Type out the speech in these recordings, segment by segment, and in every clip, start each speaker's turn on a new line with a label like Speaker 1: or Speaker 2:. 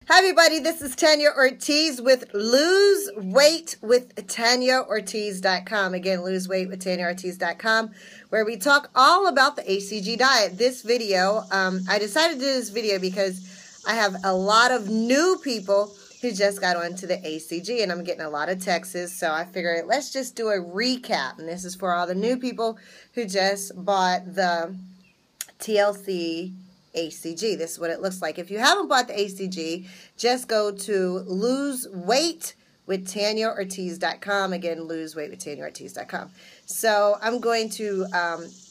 Speaker 1: Hi everybody, this is Tanya Ortiz with Lose Weight with TanyaOrtiz.com. Again, Lose Weight with TanyaOrtiz.com, where we talk all about the HCG diet. This video, I decided to do this video because I have a lot of new people who just got onto the HCG, and I'm getting a lot of texts, so I figured let's just do a recap. And this is for all the new people who just bought the TLC HCG. This is what it looks like. If you haven't bought the HCG, just go to Lose Weight with TanyaOrtiz.com. Again, Lose Weight with TanyaOrtiz.com. So I'm going to,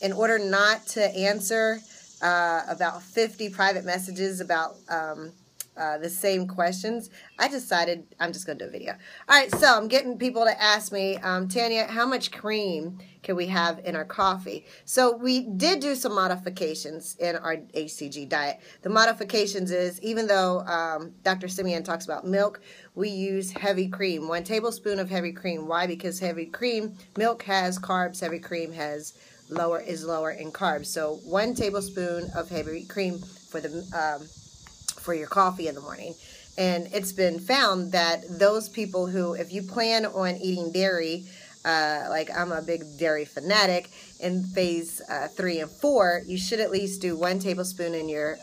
Speaker 1: in order not to answer about 50 private messages about the same questions, I decided I'm just going to do a video. All right, so I'm getting people to ask me, Tanya, how much cream can we have in our coffee? So we did do some modifications in our HCG diet. The modifications is, even though Dr. Simeon talks about milk, we use heavy cream, 1 tablespoon of heavy cream. Why? Because heavy cream, milk has carbs, heavy cream is lower in carbs. So 1 tablespoon of heavy cream for your coffee in the morning. And it's been found that those people who, if you plan on eating dairy, like I'm a big dairy fanatic, in phase 3 and 4, you should at least do 1 tablespoon in your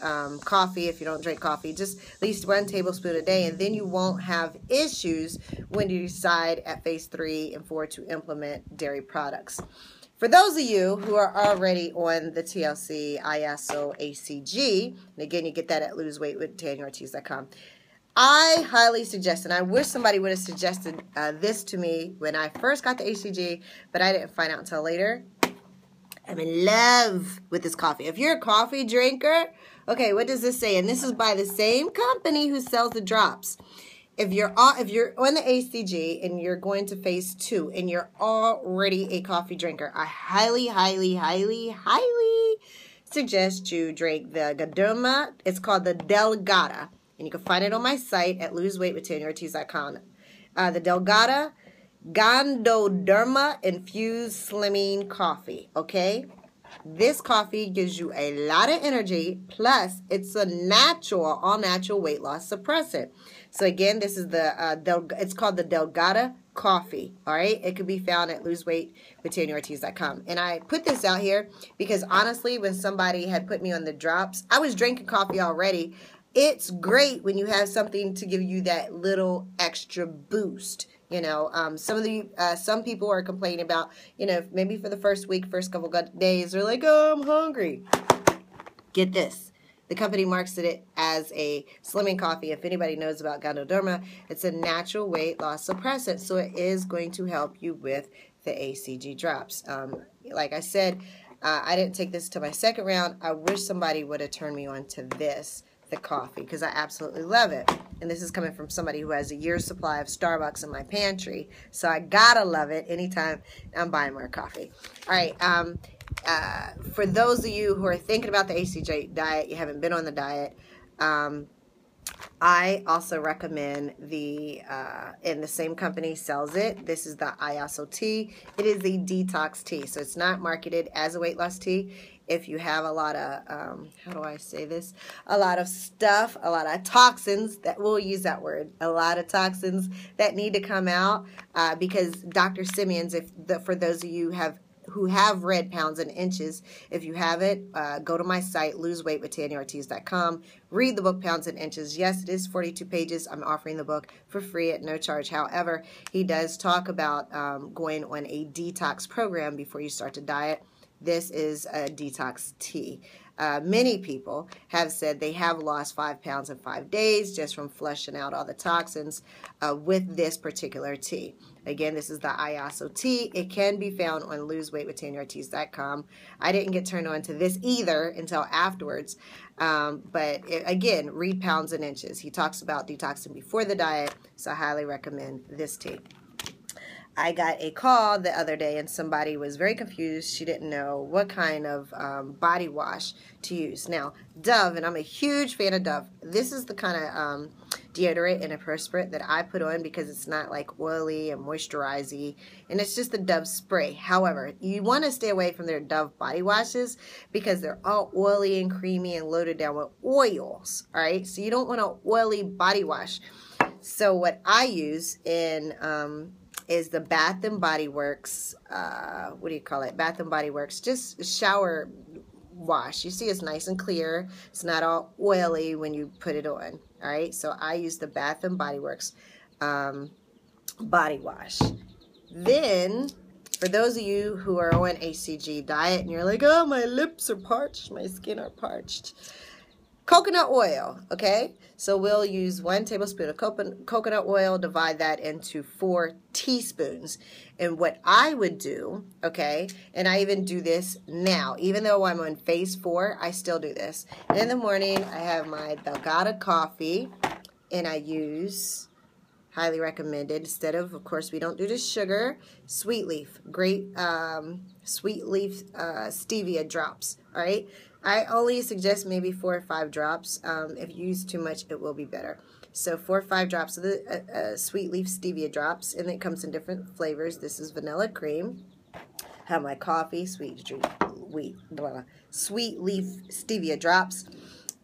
Speaker 1: coffee. If you don't drink coffee, just at least 1 tablespoon a day, and then you won't have issues when you decide at phase 3 and 4 to implement dairy products. For those of you who are already on the TLC, ISO, HCG, and again, you get that at loseweightwith TanyaOrtiz.com, I highly suggest, and I wish somebody would have suggested this to me when I first got the HCG, but I didn't find out until later. I'm in love with this coffee. If you're a coffee drinker, okay, what does this say? And this is by the same company who sells the drops. If you're on the HCG and you're going to phase 2 and you're already a coffee drinker, I highly suggest you drink the Ganoderma. It's called the Delgada, and you can find it on my site at loseweightwith TanyaOrtiz.com. The Delgada Ganoderma Infused Slimming Coffee, okay? This coffee gives you a lot of energy, plus it's a all-natural weight loss suppressant. So again, this is it's called the Delgada coffee, all right? It can be found at loseweightwith TanyaOrtiz.com. And I put this out here because honestly, when somebody had put me on the drops, I was drinking coffee already. It's great when you have something to give you that little extra boost. You know, some people are complaining about, you know, maybe for the first couple of days, they're like, oh, I'm hungry. Get this. The company marks it as a slimming coffee. If anybody knows about Ganoderma, it's a natural weight loss suppressant, so it is going to help you with the HCG drops. Like I said, I didn't take this to my second round. I wish somebody would have turned me on to this, the coffee, because I absolutely love it. And this is coming from somebody who has a year's supply of Starbucks in my pantry, so I gotta love it anytime I'm buying more coffee. All right, for those of you who are thinking about the HCG diet, you haven't been on the diet, I also recommend and the same company sells it. This is the ISO tea. It is a detox tea, so it's not marketed as a weight loss tea. If you have a lot of, how do I say this? A lot of stuff, a lot of toxins, we'll use that word, a lot of toxins that need to come out, because Dr. Simeon's, for those of you who have read Pounds and Inches, if you haven't, go to my site, loseweightwith TanyaOrtiz.com. Read the book Pounds and Inches. Yes, it is 42 pages. I'm offering the book for free at no charge. However, he does talk about going on a detox program before you start to diet. This is a detox tea. Many people have said they have lost 5 pounds in 5 days just from flushing out all the toxins with this particular tea. Again, this is the ISO tea. It can be found on loseweightwith TanyaOrtiz.com. I didn't get turned on to this either until afterwards. Again, read Pounds and Inches. He talks about detoxing before the diet, so I highly recommend this tea. I got a call the other day and somebody was very confused. She didn't know what kind of body wash to use. Now, Dove, and I'm a huge fan of Dove, this is the kind of deodorant and a perspirant that I put on because it's not like oily and moisturizing, and it's just the Dove spray. However, you want to stay away from their Dove body washes because they're all oily and creamy and loaded down with oils. All right, so you don't want an oily body wash. So what I use in is the Bath and Body Works, what do you call it? Bath and Body Works, just shower wash. You see it's nice and clear. It's not all oily when you put it on. All right, so I use the Bath and Body Works body wash. Then, for those of you who are on HCG diet and you're like, oh, my lips are parched, my skin are parched, coconut oil, okay? So we'll use 1 tablespoon of coconut oil, divide that into 4 teaspoons. And what I would do, okay, and I even do this now, even though I'm on phase 4, I still do this. In the morning, I have my Delgada coffee, and I use, highly recommended, instead of course, we don't do the sugar, sweet leaf, great sweet leaf stevia drops, all right? I only suggest maybe 4 or 5 drops. If you use too much, it will be better. So 4 or 5 drops of the sweet leaf stevia drops, and it comes in different flavors. This is vanilla cream. Have my coffee, sweet leaf stevia drops.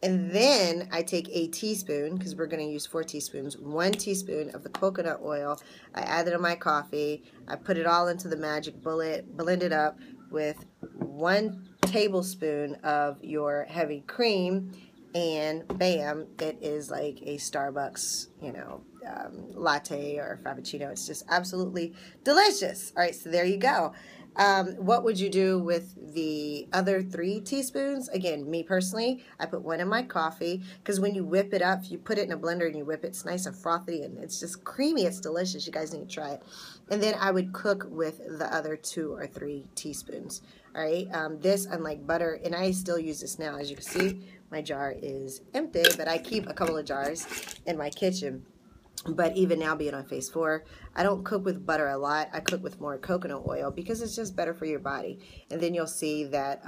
Speaker 1: And then I take a teaspoon, because we're going to use 4 teaspoons, 1 teaspoon of the coconut oil. I add it in my coffee. I put it all into the magic bullet, blend it up with 1 tablespoon of your heavy cream, and bam, it is like a Starbucks, you know, latte or frappuccino. It's just absolutely delicious. All right, so there you go. What would you do with the other 3 teaspoons? Again, me personally, I put 1 in my coffee, because when you whip it up, you put it in a blender and you whip it, it's nice and frothy and it's just creamy. It's delicious. You guys need to try it. And then I would cook with the other 2 or 3 teaspoons. All right, this, unlike butter, and I still use this now. As you can see, my jar is empty, but I keep a couple of jars in my kitchen. But even now, being on phase 4, I don't cook with butter a lot. I cook with more coconut oil because it's just better for your body. And then you'll see that,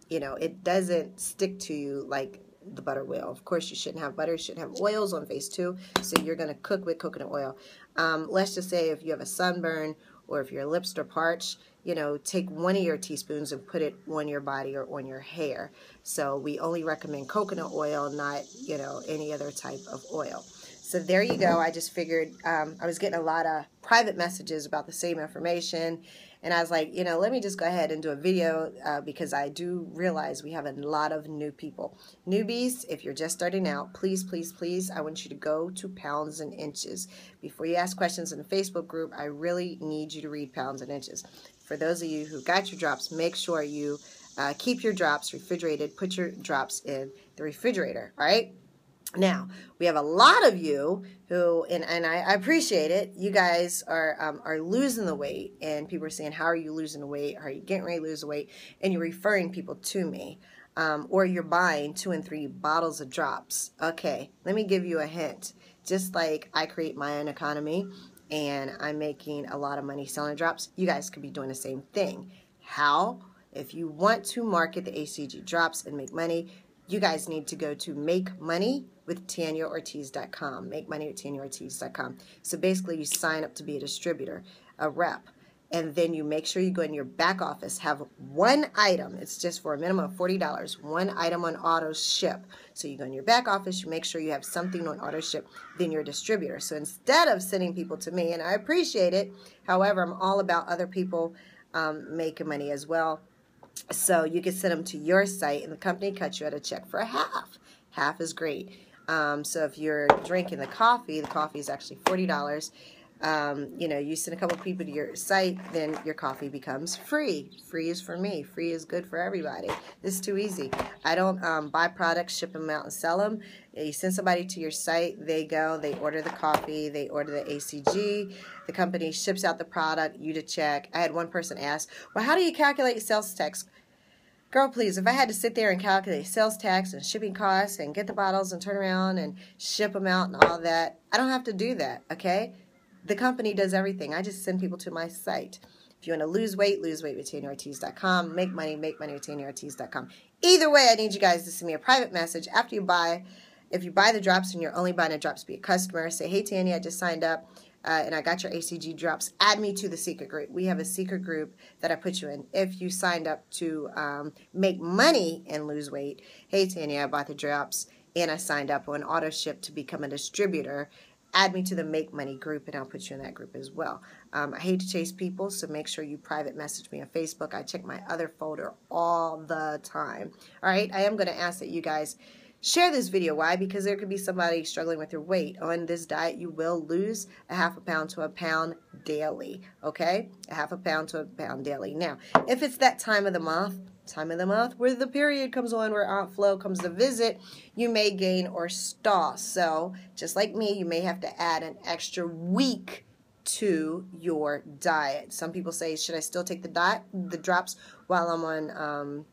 Speaker 1: you know, it doesn't stick to you like the butter will. Of course, you shouldn't have butter. You shouldn't have oils on phase 2. So you're going to cook with coconut oil. Let's just say if you have a sunburn or if your lips are parched, you know, take 1 of your teaspoons and put it on your body or on your hair. So we only recommend coconut oil, not, you know, any other type of oil. So there you go. I just figured I was getting a lot of private messages about the same information. And I was like, you know, let me just go ahead and do a video because I do realize we have a lot of new people. Newbies, if you're just starting out, please, please, please, I want you to go to Pounds and Inches. Before you ask questions in the Facebook group, I really need you to read Pounds and Inches. For those of you who got your drops, make sure you keep your drops refrigerated. Put your drops in the refrigerator, all right? Now, we have a lot of you who, and I appreciate it, you guys are losing the weight, and people are saying, how are you losing the weight? How are you getting ready to lose the weight? And you're referring people to me, or you're buying 2 and 3 bottles of drops. Okay, let me give you a hint. Just like I create my own economy, and I'm making a lot of money selling drops, you guys could be doing the same thing. How? If you want to market the HCG drops and make money, you guys need to go to MakeMoneyWithTanyaOrtiz.com. MakeMoneyWithTanyaOrtiz.com. So basically, you sign up to be a distributor, a rep, and then you make sure you go in your back office, have 1 item. It's just for a minimum of $40. 1 item on auto ship. So you go in your back office, you make sure you have something on auto ship, then you're a distributor. So instead of sending people to me, and I appreciate it, however, I'm all about other people making money as well. So you can send them to your site, and the company cuts you out a check for half. Half is great. So if you're drinking the coffee is actually $40. You know, you send a couple people to your site, then your coffee becomes free. Free is for me. Free is good for everybody. This is too easy. I don't buy products, ship them out, and sell them. You send somebody to your site, they go, they order the coffee, they order the HCG, the company ships out the product, you to check. I had one person ask, well, how do you calculate sales tax? Girl, please, if I had to sit there and calculate sales tax and shipping costs and get the bottles and turn around and ship them out and all that, I don't have to do that, okay? The company does everything. I just send people to my site. If you want to lose weight with TanyaOrtiz.com. Make money with TanyaOrtiz.com. Either way, I need you guys to send me a private message after you buy if you buy the drops and you're only buying the drops to be a customer, say, hey, Tanya, I just signed up and I got your HCG drops. Add me to the secret group. We have a secret group that I put you in. If you signed up to make money and lose weight, hey, Tanya, I bought the drops and I signed up on auto ship to become a distributor. Add me to the Make Money group, and I'll put you in that group as well. I hate to chase people, so make sure you private message me on Facebook. I check my other folder all the time. All right, I am going to ask that you guys share this video. Why? Because there could be somebody struggling with your weight. On this diet, you will lose a half a pound to a pound daily, okay? A half a pound to a pound daily. Now, if it's that time of the month where the period comes on, where Aunt Flo comes to visit, you may gain or stall. So, just like me, you may have to add an extra week to your diet. Some people say, should I still take the drops while I'm on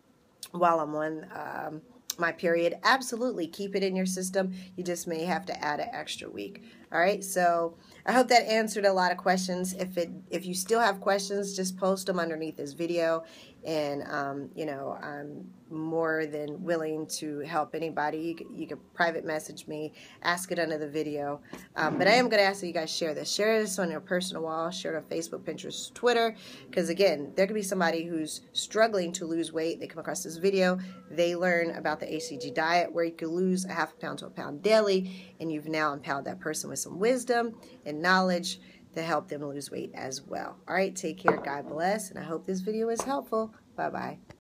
Speaker 1: my period? Absolutely. Keep it in your system. You just may have to add an extra week. All right. So I hope that answered a lot of questions. If you still have questions, just post them underneath this video. And, you know, I'm more than willing to help anybody. You can private message me, ask it under the video. But I am going to ask that you guys share this. Share this on your personal wall. Share it on Facebook, Pinterest, Twitter. Because, again, there could be somebody who's struggling to lose weight. They come across this video. They learn about the HCG diet, where you can lose a half a pound to a pound daily. And you've now empowered that person with some wisdom and knowledge to help them lose weight as well. All right, take care. God bless. And I hope this video is helpful. Bye-bye.